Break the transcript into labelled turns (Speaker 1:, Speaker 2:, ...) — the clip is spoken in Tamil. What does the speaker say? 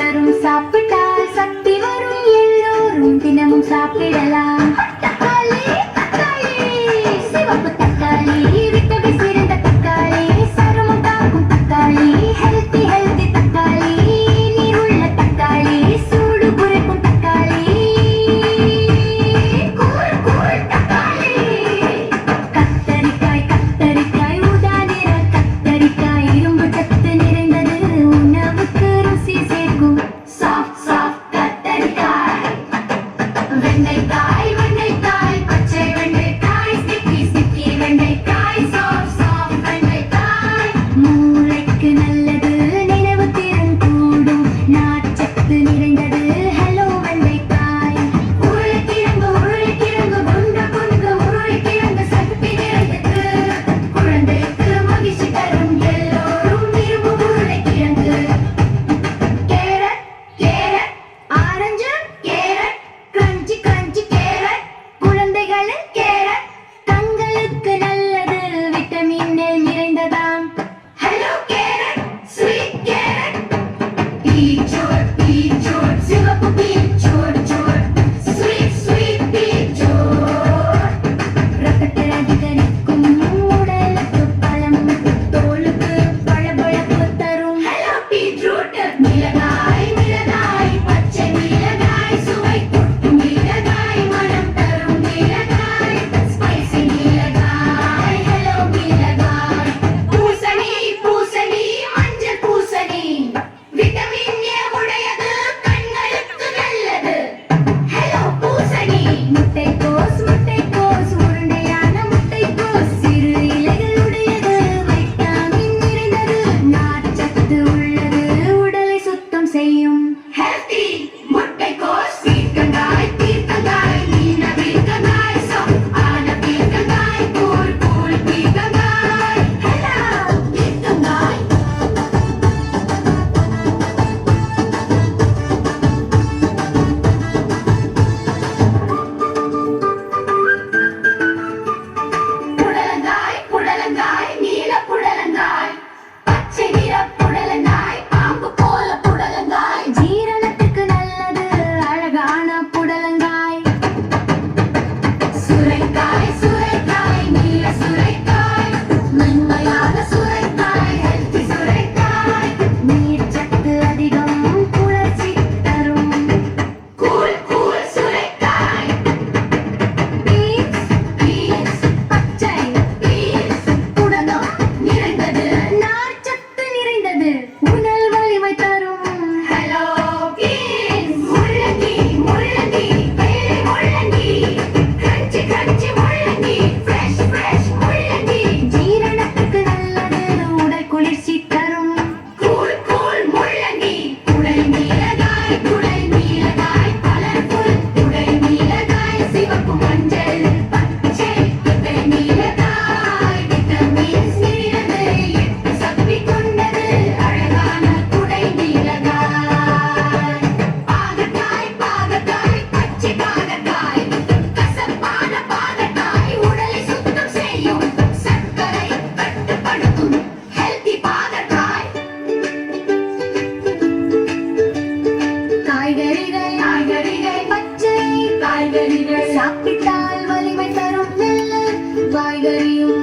Speaker 1: தரும். சாப்பிட்டால் சக்தி வரும். எல்லோரும் தினமும் சாப்பிடலாம். தக்காளி தக்காளி சிவப்பு தக்காளி, விட்டமின் நிறைந்த தக்காளி, சருமம் காக்கும் தக்காளி, ஹெல்த்தி ஹெல்த்தி தக்காளி, நீருள்ள தக்காளி, சூடு குறைக்கும் தக்காளி, கூழ் கூழ் தக்காளி. கத்தரிக்காய் கத்தரிக்காய் ஊதா நிற கத்தரிக்காய், இரும்பு சத்து நிறைந்தது, உணவுக்கு ருசி சேர்க்கும். சாஃப்ட் சாஃப்ட் கத்தரிக்காய். வெண்டைக்காய் வெண்டைக்காய் பச்சை வெண்டைக்காய், ஸ்டிக்கி ஸ்டிக்கி வெண்டைக்காய், சாஃப்ட் சாஃப்ட் வெண்டைக்காய். மூளைக்கு நல்லது, நினைவு திறன் கூடும், நார்ச்சத்து நிறைந்தது, ஹலோ வெண்டைக்காய். உருளைக்கிழங்கு உருளைக்கிழங்கு குண்டு குண்டு உருளைக்கிழங்கு, சக்தி நிறைந்தது, குழந்தைக்கு மகிழ்ச்சி தரும், எல்லோரும் விரும்பும் உருளைக்கிழங்கு. Carrot carrot orange carrot, crunchy crunchy carrot, குழந்தைகளின் கேரட், கண்களுக்கு நல்லது, விட்டமின் நிறைந்ததாம். Hello carrot sweet carrot. Beetroot beetroot சிவப்பு பீட்ரூட் ஸ்வீட் ஸ்வீட் பீட்ரூட், ரத்தத்தை அதிகரிக்கும், உடலுக்கு பலம், தோலுக்கு பளபளப்பு தரும். Hello beetroot. மிளகாய் மிளகாய் பச்சை மிளகாய், சுவை கொட்டும் மிளகாய், மனம் தரும் மிளகாய், ஸ்பைசி மிளகாய், ஹலோ மிளகாய். பூசணி பூசணி மஞ்சள் பூசணி, விட்டமின் ஏ உடையது, கண்களுக்கு நல்லது, ஹலோ பூசணி. முட்டைக்கோஸ் முட்டைக்கோஸ் உருண்டையான முட்டைக்கோஸ், சிறு இலைகள் உடையது, வைட்டமின் நிறைந்தது, நார்ச்சத்து உள்ளது, உடலை சுத்தம் செய்யும். ஹெல்தி முட்டைக்கோஸ். பீர்க்கங்காய் பீர்க்கங்காய் நீல பீர்க்கங்காய், சாஃப்ட் ஆன பீர்க்கங்காய், கூல் கூல் பீர்க்கங்காய், ஹலோ பீர்க்கங்காய். புடலங்காய் புடலங்காய் நீல புடலங்காய், பச்சை நிற புடலங்காய், பாம்பு போல புடலங்காய், ஜீரணத்துக்கு நல்லது, அழகான புடலங்காய். சுரைக்காய் சுரைக்காய் நீல சுரைக்காய், மென்மையான சுரைக்காய், ஹெல்த்தி சுரைக்காய், நீர்ச்சத்து அதிகம், குளிர்ச்சி தரும், கூல் கூல் சுரைக்காய். பீன்ஸ் பீன்ஸ் பச்சை பீன்ஸ், புடலம் நிறைந்தது, நார்ச்சத்து நிறைந்தது, உடல் வலிமை தரும். Hello beans. முள்ளங்கி முள்ளங்கி வெள்ளை முள்ளங்கி, கிரன்ச்சி கிரன்ச்சி முள்ளங்கி, ஃப்ரெஷ் ஃப்ரெஷ் முள்ளங்கி, ஜீரணத்துக்கு நல்லது, உடல் குளிர்ச்சி தரும். கூல் கூல் முள்ளங்கி. குடை மிளகாய் கலர்ஃபுல் குடை மிளகாய், சிவப்பு மஞ்சள் பச்சை குடை மிளகாய், விட்டமின்ஸ் நிறைந்தது, 8 சக்தி கொண்டது, அழகான குடை மிளகாய். பாகற்காய் பாகற்காய் பச்சை பாகற்காய், கசப்பான பாகற்காய், உடலை சுத்தம் செய்யும், சர்க்கரை கட்டுப்படுத்தும், ஹெல்தி பாகற்காய். காய்கறிகள் காய்கறிகள் பச்சை காய்கறிகள், சாப்பிட்டால் வலிமை தரும், நல்ல காய்கறியும்